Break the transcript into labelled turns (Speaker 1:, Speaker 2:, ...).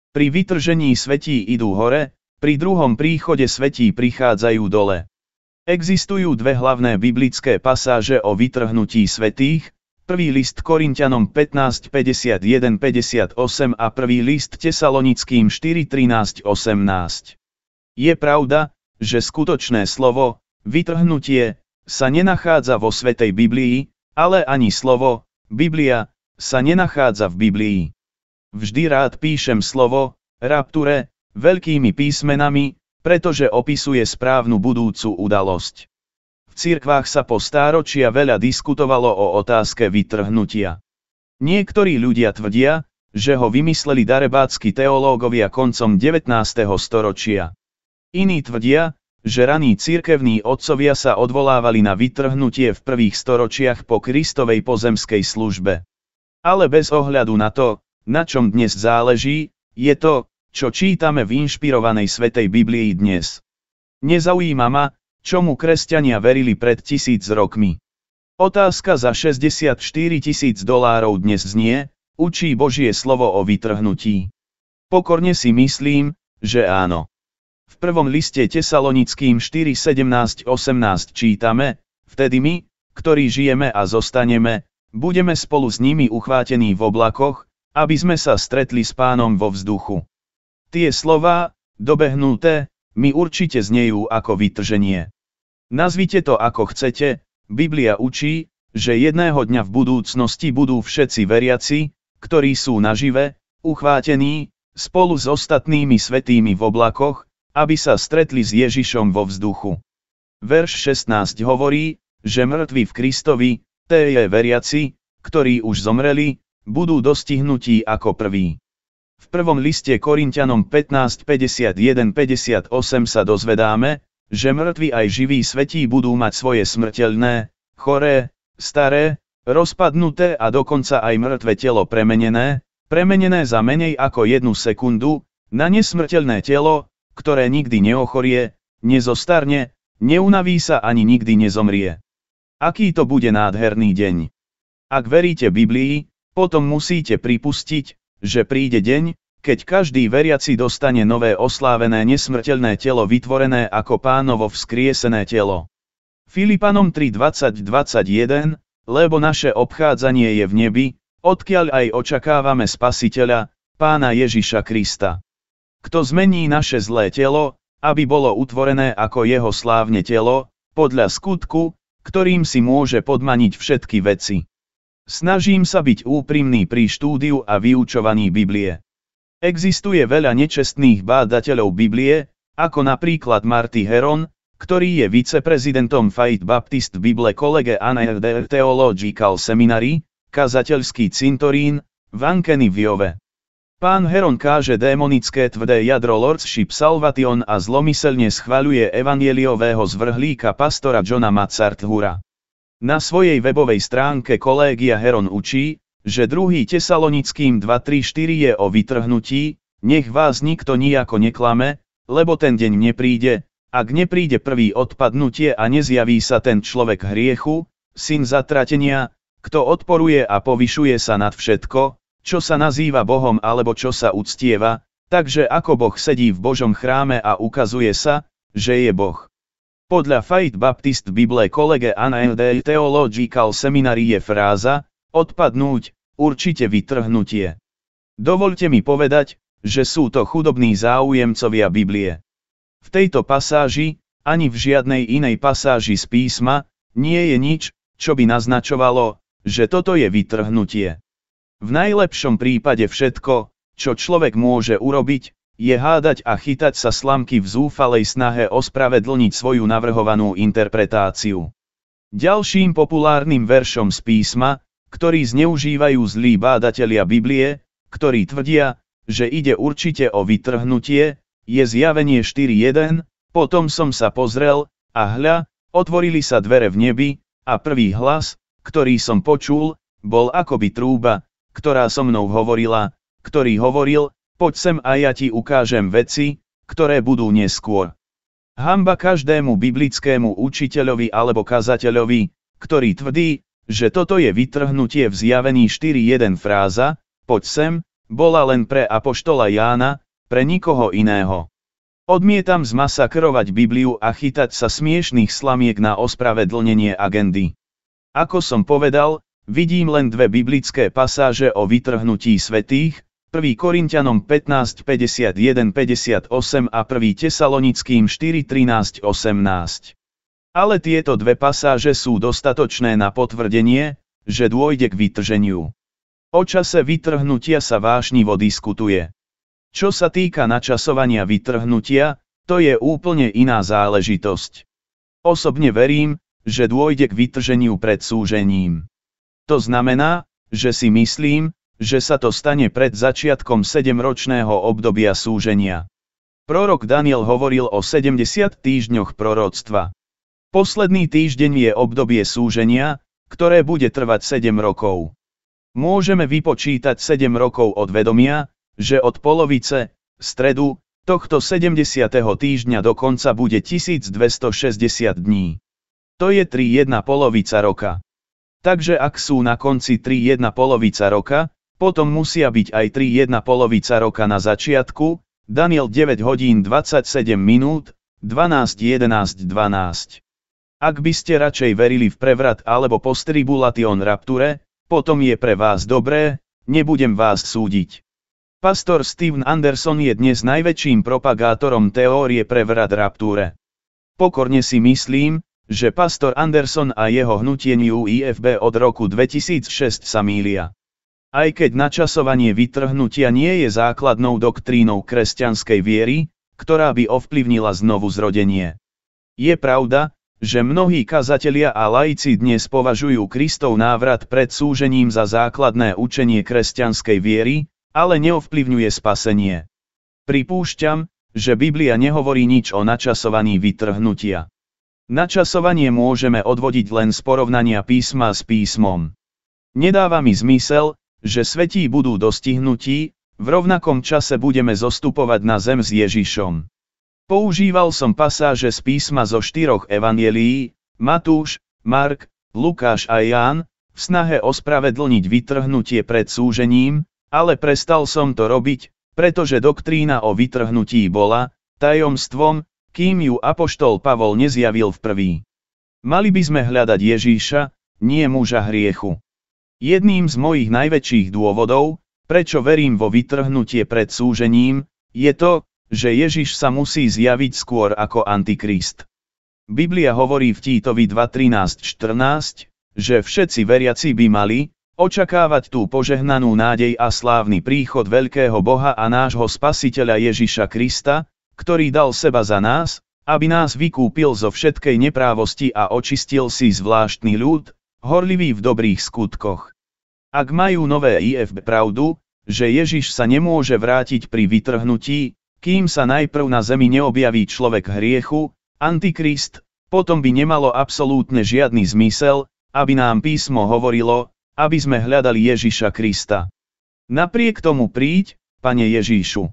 Speaker 1: Pri vytržení svätí idú hore, pri druhom príchode svätí prichádzajú dole. Existujú dve hlavné biblické pasáže o vytrhnutí svätých, prvý list Korinťanom 15:51-58 a prvý list Tesalonickým 4:13-18. Je pravda, že skutočné slovo, vytrhnutie, sa nenachádza vo Svätej Biblii, ale ani slovo, Biblia, sa nenachádza v Biblii. Vždy rád píšem slovo, rapture, veľkými písmenami, pretože opisuje správnu budúcu udalosť. V cirkvách sa po stáročia veľa diskutovalo o otázke vytrhnutia. Niektorí ľudia tvrdia, že ho vymysleli darebácki teológovia koncom 19. storočia. Iní tvrdia, že raní cirkevní otcovia sa odvolávali na vytrhnutie v prvých storočiach po Kristovej pozemskej službe. Ale bez ohľadu na to, na čom dnes záleží, je to, čo čítame v inšpirovanej Svätej Biblii dnes. Nezaujíma ma, čomu kresťania verili pred 1000 rokmi. Otázka za $64 000 dnes znie, učí Božie slovo o vytrhnutí. Pokorne si myslím, že áno. V prvom liste Tesalonickým 4:17-18 čítame, vtedy my, ktorí žijeme a zostaneme, budeme spolu s nimi uchvátení v oblakoch, aby sme sa stretli s Pánom vo vzduchu. Tie slová, dobehnuté, mi určite znejú ako vytrženie. Nazvite to ako chcete, Biblia učí, že jedného dňa v budúcnosti budú všetci veriaci, ktorí sú nažive, uchvátení, spolu s ostatnými svätými v oblakoch, aby sa stretli s Ježišom vo vzduchu. Verš 16 hovorí, že mŕtvi v Kristovi, je veriaci, ktorí už zomreli, budú dostihnutí ako prví. V prvom liste Korinťanom 15:51-58 sa dozvedáme, že mŕtvi aj živí svätí budú mať svoje smrteľné, choré, staré, rozpadnuté a dokonca aj mŕtve telo premenené za menej ako 1 sekundu, na nesmrteľné telo, ktoré nikdy neochorie, nezostarne, neunaví sa ani nikdy nezomrie. Aký to bude nádherný deň. Ak veríte Biblii, potom musíte pripustiť, že príde deň, keď každý veriaci dostane nové oslávené nesmrteľné telo vytvorené ako Pánovo vzkriesené telo. Filipanom 3:20-21, lebo naše obchádzanie je v nebi, odkiaľ aj očakávame Spasiteľa, Pána Ježiša Krista. Kto zmení naše zlé telo, aby bolo utvorené ako jeho slávne telo, podľa skutku, ktorým si môže podmaniť všetky veci. Snažím sa byť úprimný pri štúdiu a vyučovaní Biblie. Existuje veľa nečestných bádateľov Biblie, ako napríklad Marty Heron, ktorý je viceprezidentom Faith Baptist Bible College and Theological Seminary, kazateľský cintorín, v Ankeny v Jove. Pán Heron káže démonické tvrdé jadro Lordship Salvation a zlomyselne schvaľuje evangeliového zvrhlíka pastora Johna Macarthura. Na svojej webovej stránke kolégia Heron učí, že 2. Tesalonickým 2:3-4 je o vytrhnutí, nech vás nikto nijako neklame, lebo ten deň nepríde, ak nepríde prvý odpadnutie a nezjaví sa ten človek hriechu, syn zatratenia, kto odporuje a povyšuje sa nad všetko, čo sa nazýva Bohom alebo čo sa uctieva, takže ako Boh sedí v Božom chráme a ukazuje sa, že je Boh. Podľa Faith Baptist Bible College and Theological Seminary je fráza, odpadnúť, určite vytrhnutie. Dovoľte mi povedať, že sú to chudobní záujemcovia Biblie. V tejto pasáži, ani v žiadnej inej pasáži z písma, nie je nič, čo by naznačovalo, že toto je vytrhnutie. V najlepšom prípade všetko, čo človek môže urobiť, je hádať a chytať sa slamky v zúfalej snahe ospravedlniť svoju navrhovanú interpretáciu. Ďalším populárnym veršom z písma, ktorý zneužívajú zlí bádatelia Biblie, ktorí tvrdia, že ide určite o vytrhnutie, je Zjavenie 4:1, potom som sa pozrel, a hľa, otvorili sa dvere v nebi, a prvý hlas, ktorý som počul, bol akoby trúba, ktorá so mnou hovorila, ktorý hovoril, poď sem a ja ti ukážem veci, ktoré budú neskôr. Hanba každému biblickému učiteľovi alebo kazateľovi, ktorý tvrdí, že toto je vytrhnutie v Zjavení 4:1 fráza, poď sem, bola len pre apoštola Jána, pre nikoho iného. Odmietam zmasakrovať Bibliu a chytať sa smiešných slamiek na ospravedlnenie agendy. Ako som povedal, vidím len dve biblické pasáže o vytrhnutí svätých, 1. Korinťanom 15, 51, 58 a 1. Tesalonickým 4, 13, 18. Ale tieto dve pasáže sú dostatočné na potvrdenie, že dôjde k vytrženiu. O čase vytrhnutia sa vášnivo diskutuje. Čo sa týka načasovania vytrhnutia, to je úplne iná záležitosť. Osobne verím, že dôjde k vytrženiu pred súžením. To znamená, že si myslím, že sa to stane pred začiatkom 7-ročného obdobia súženia. Prorok Daniel hovoril o 70 týždňoch proroctva. Posledný týždeň je obdobie súženia, ktoré bude trvať 7 rokov. Môžeme vypočítať 7 rokov od vedomia, že od polovice, stredu, tohto 70. týždňa do konca bude 1260 dní. To je 3,1 polovica roka. Takže ak sú na konci 3,1 polovica roka, potom musia byť aj 3,1 polovica roka na začiatku, Daniel 9 hodín 27 minút, 12:11:12. Ak by ste radšej verili v prevrat alebo postribulation rapture, potom je pre vás dobré, nebudem vás súdiť. Pastor Steven Anderson je dnes najväčším propagátorom teórie prevrat rapture. Pokorne si myslím, že pastor Anderson a jeho hnutie New IFB od roku 2006 sa mýlia. Aj keď načasovanie vytrhnutia nie je základnou doktrínou kresťanskej viery, ktorá by ovplyvnila znovuzrodenie. Je pravda, že mnohí kazatelia a laici dnes považujú Kristov návrat pred súžením za základné učenie kresťanskej viery, ale neovplyvňuje spasenie. Pripúšťam, že Biblia nehovorí nič o načasovaní vytrhnutia. Načasovanie môžeme odvodiť len z porovnania písma s písmom. Nedáva mi zmysel, že svätí budú dostihnutí, v rovnakom čase budeme zostupovať na zem s Ježišom. Používal som pasáže z písma zo 4 evangelií, Matúš, Mark, Lukáš a Ján, v snahe ospravedlniť vytrhnutie pred súžením, ale prestal som to robiť, pretože doktrína o vytrhnutí bola tajomstvom, kým ju apoštol Pavol nezjavil vprví. Mali by sme hľadať Ježíša, nie muža hriechu. Jedným z mojich najväčších dôvodov, prečo verím vo vytrhnutie pred súžením, je to, že Ježiš sa musí zjaviť skôr ako Antikrist. Biblia hovorí v Títovi 2:13-14, že všetci veriaci by mali očakávať tú požehnanú nádej a slávny príchod veľkého Boha a nášho Spasiteľa Ježiša Krista, ktorý dal seba za nás, aby nás vykúpil zo všetkej neprávosti a očistil si zvláštny ľud, horlivý v dobrých skutkoch. Ak majú nové IFB pravdu, že Ježiš sa nemôže vrátiť pri vytrhnutí, kým sa najprv na zemi neobjaví človek hriechu, Antikrist, potom by nemalo absolútne žiadny zmysel, aby nám písmo hovorilo, aby sme hľadali Ježiša Krista. Napriek tomu príď, Pane Ježíšu.